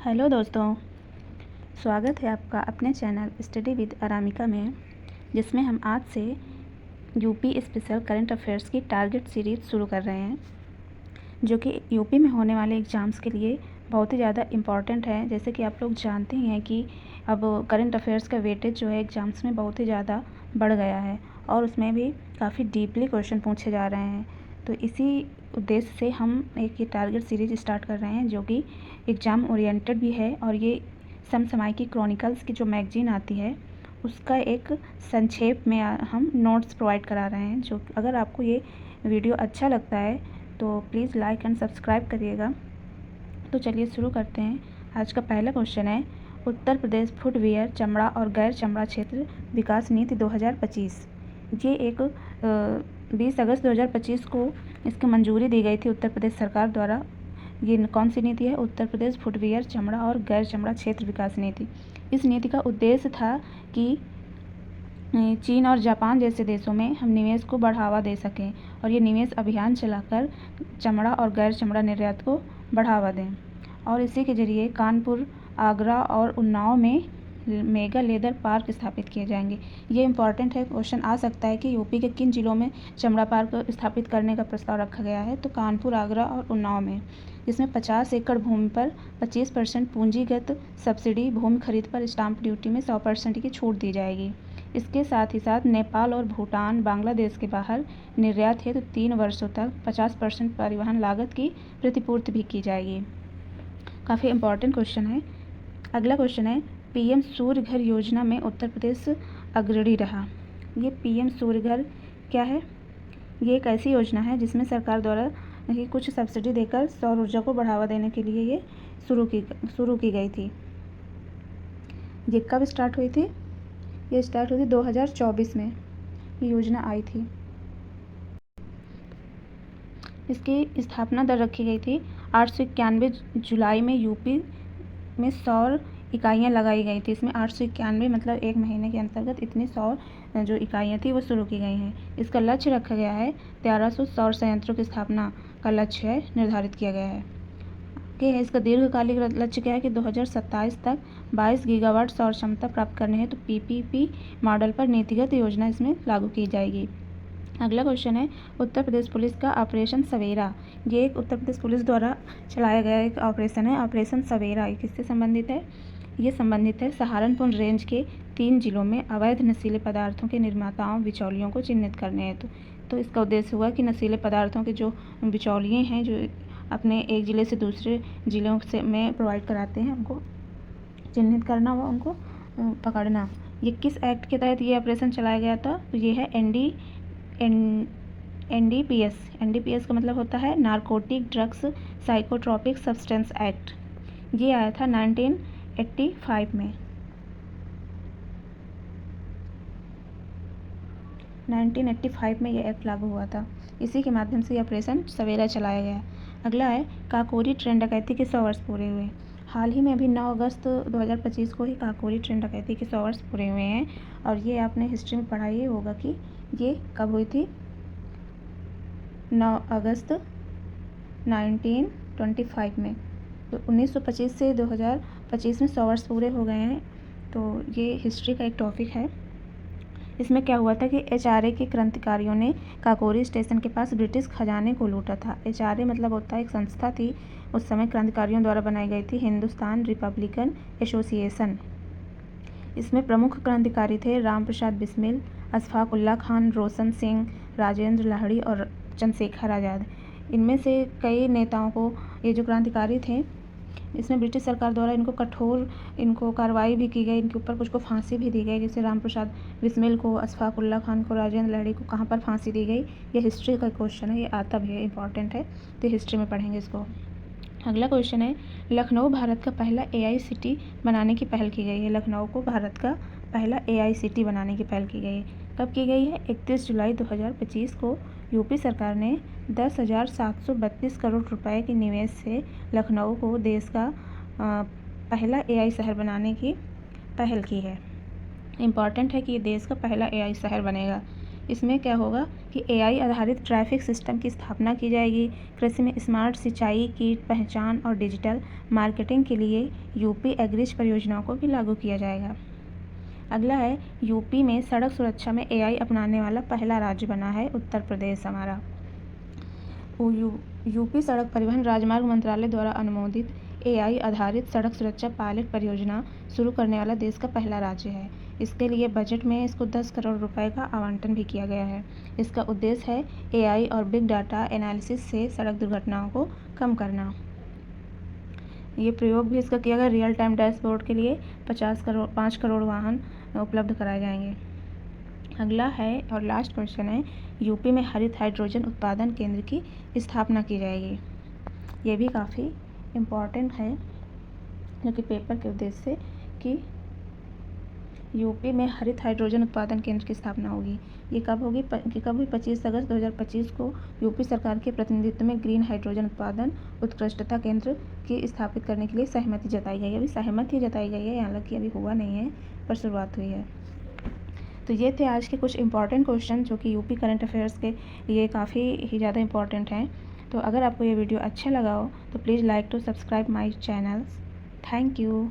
Hello दोस्तों, स्वागत है आपका अपने चैनल स्टडी विद अरामिका में, जिसमें हम आज से यूपी स्पेशल करंट अफेयर्स की टारगेट सीरीज़ शुरू कर रहे हैं, जो कि यूपी में होने वाले एग्ज़ाम्स के लिए बहुत ही ज़्यादा इम्पॉर्टेंट है। जैसे कि आप लोग जानते ही हैं कि अब करंट अफेयर्स का वेटेज जो है एग्ज़ाम्स में बहुत ही ज़्यादा बढ़ गया है और उसमें भी काफ़ी डीपली क्वेश्चन पूछे जा रहे हैं। तो इसी उद्देश्य से हम एक ये टारगेट सीरीज़ स्टार्ट कर रहे हैं, जो कि एग्ज़ाम ओरिएंटेड भी है और ये समसामयिकी क्रॉनिकल्स की जो मैगज़ीन आती है उसका एक संक्षेप में हम नोट्स प्रोवाइड करा रहे हैं। जो अगर आपको ये वीडियो अच्छा लगता है तो प्लीज़ लाइक एंड सब्सक्राइब करिएगा। तो चलिए शुरू करते हैं। आज का पहला क्वेश्चन है, उत्तर प्रदेश फुटवियर, चमड़ा और गैर चमड़ा क्षेत्र विकास नीति 2025। ये एक 20 अगस्त 2025 को इसकी मंजूरी दी गई थी उत्तर प्रदेश सरकार द्वारा। ये कौन सी नीति है? उत्तर प्रदेश फुटवियर, चमड़ा और गैर चमड़ा क्षेत्र विकास नीति। इस नीति का उद्देश्य था कि चीन और जापान जैसे देशों में हम निवेश को बढ़ावा दे सकें और ये निवेश अभियान चलाकर चमड़ा और गैर चमड़ा निर्यात को बढ़ावा दें, और इसी के जरिए कानपुर, आगरा और उन्नाव में मेगा लेदर पार्क स्थापित किए जाएंगे। ये इंपॉर्टेंट है, क्वेश्चन आ सकता है कि यूपी के किन जिलों में चमड़ा पार्क स्थापित करने का प्रस्ताव रखा गया है। तो कानपुर, आगरा और उन्नाव में, जिसमें 50 एकड़ भूमि पर 25% पूंजीगत सब्सिडी, भूमि खरीद पर स्टाम्प ड्यूटी में 100% की छूट दी जाएगी। इसके साथ ही साथ नेपाल और भूटान, बांग्लादेश के बाहर निर्यात हेतु 3 वर्षों तक 50% परिवहन लागत की प्रतिपूर्ति भी की जाएगी। काफ़ी इंपॉर्टेंट क्वेश्चन है। अगला क्वेश्चन है, पीएम सूर्य घर योजना में उत्तर प्रदेश अग्रणी रहा। ये पीएम सूर्य घर क्या है? ये एक ऐसी योजना है जिसमें सरकार द्वारा ही कुछ सब्सिडी देकर सौर ऊर्जा को बढ़ावा देने के लिए ये शुरू की गई थी। ये कब स्टार्ट हुई थी? ये स्टार्ट हुई थी 2024 में ये योजना आई थी। इसकी स्थापना दर रखी गई थी 891 जुलाई में। यूपी में सौर इकाइयाँ लगाई गई थी। इसमें 891 मतलब एक महीने के अंतर्गत इतनी सौर जो इकाइयाँ थी वो शुरू की गई हैं। इसका लक्ष्य रखा गया है 1300 सौर संयंत्रों की स्थापना का लक्ष्य है, निर्धारित किया गया है। इसका दीर्घकालिक लक्ष्य क्या है कि 2027 तक 22 गीगावाट सौर क्षमता प्राप्त करने हैं। तो पीपीपी मॉडल पर नीतिगत योजना इसमें लागू की जाएगी। अगला क्वेश्चन है, उत्तर प्रदेश पुलिस का ऑपरेशन सवेरा। ये एक उत्तर प्रदेश पुलिस द्वारा चलाया गया एक ऑपरेशन है, ऑपरेशन सवेरा। ये किससे संबंधित है? ये संबंधित है सहारनपुर रेंज के 3 जिलों में अवैध नशीले पदार्थों के निर्माताओं, बिचौलियों को चिन्हित करने हेतु। तो इसका उद्देश्य हुआ कि नशीले पदार्थों के जो बिचौलिए हैं, जो अपने एक ज़िले से दूसरे ज़िलों से में प्रोवाइड कराते हैं, उनको चिन्हित करना व उनको पकड़ना। ये किस एक्ट के तहत ये ऑपरेशन चलाया गया था? तो ये है एनडीपीएस। एनडीपीएस का मतलब होता है narcotic drugs psychotropic substance act. ये आया था 1985 में। 1985 में ये एक्ट लागू हुआ था। इसी के माध्यम से ये ऑपरेशन सवेरा चलाया गया। अगला है, काकोरी ट्रेन डकैती के 100 वर्ष पूरे हुए। हाल ही में अभी 9 अगस्त 2025 को ही काकोरी ट्रेन डकैती के 100 वर्ष पूरे हुए हैं, और ये आपने हिस्ट्री में पढ़ा ही होगा कि ये कब हुई थी? 9 अगस्त 1925 में। तो 1925 से 2025 में 100 वर्ष पूरे हो गए हैं। तो ये हिस्ट्री का एक टॉपिक है। इसमें क्या हुआ था कि एचआरए के क्रांतिकारियों ने काकोरी स्टेशन के पास ब्रिटिश खजाने को लूटा था। एचआरए मतलब होता है एक संस्था थी, उस समय क्रांतिकारियों द्वारा बनाई गई थी, हिंदुस्तान रिपब्लिकन एसोसिएशन। इसमें प्रमुख क्रांतिकारी थे राम प्रसाद बिस्मिल, अशफाक उल्लाह खान, रोशन सिंह, राजेंद्र लाहिड़ी और चंद्रशेखर आज़ाद। इनमें से कई नेताओं को, ये जो क्रांतिकारी थे, इसमें ब्रिटिश सरकार द्वारा इनको कठोर कार्रवाई भी की गई। इनके ऊपर कुछ को फांसी भी दी गई, जैसे राम प्रसाद बिस्मिल को, अशफाक उल्लाह खान को, राजेंद्र लाहिड़ी को कहाँ पर फांसी दी गई। ये हिस्ट्री का क्वेश्चन है, ये आता भी है, इंपॉर्टेंट है, तो हिस्ट्री में पढ़ेंगे इसको। अगला क्वेश्चन है, लखनऊ भारत का पहला एआई सिटी बनाने की पहल की गई है। लखनऊ को भारत का पहला एआई सिटी बनाने की पहल की गई है। कब की गई है? 31 जुलाई 2025 को यूपी सरकार ने 10,732 करोड़ रुपए के निवेश से लखनऊ को देश का पहला एआई शहर बनाने की पहल की है। इम्पॉर्टेंट है कि ये देश का पहला एआई शहर बनेगा। इसमें क्या होगा कि एआई आधारित ट्रैफिक सिस्टम की स्थापना की जाएगी। कृषि में स्मार्ट सिंचाई, कीट पहचान और डिजिटल मार्केटिंग के लिए यूपी एग्रीज परियोजनाओं को भी लागू किया जाएगा। अगला है यूपी में सड़क सुरक्षा में एआई अपनाने वाला पहला राज्य बना है उत्तर प्रदेश हमारा। यूपी सड़क परिवहन राजमार्ग मंत्रालय द्वारा अनुमोदित एआई आधारित सड़क सुरक्षा पायलट परियोजना शुरू करने वाला देश का पहला राज्य है। इसके लिए बजट में इसको 10 करोड़ रुपए का आवंटन भी किया गया है। इसका उद्देश्य है एआई और बिग डाटा एनालिसिस से सड़क दुर्घटनाओं को कम करना। ये प्रयोग भी इसका किया गया। रियल टाइम डैशबोर्ड के लिए 5 करोड़ वाहन उपलब्ध कराए जाएंगे। अगला है और लास्ट क्वेश्चन है, यूपी में हरित हाइड्रोजन उत्पादन केंद्र की स्थापना की जाएगी। ये भी काफ़ी इम्पॉर्टेंट है जो कि पेपर के उद्देश्य से कि यूपी में हरित हाइड्रोजन उत्पादन केंद्र की स्थापना होगी। ये कब होगी? 25 अगस्त 2025 को यूपी सरकार के प्रतिनिधित्व में ग्रीन हाइड्रोजन उत्पादन उत्कृष्टता केंद्र की स्थापित करने के लिए सहमति जताई गई है। अभी सहमति जताई गई है, हालांकि अभी हुआ नहीं है, पर शुरुआत हुई है। तो ये थे आज के कुछ इंपॉर्टेंट क्वेश्चन जो कि यूपी करंट अफेयर्स के लिए काफ़ी ही ज़्यादा इंपॉर्टेंट हैं। तो अगर आपको ये वीडियो अच्छा लगा हो तो please like to subscribe my channel. Thank you.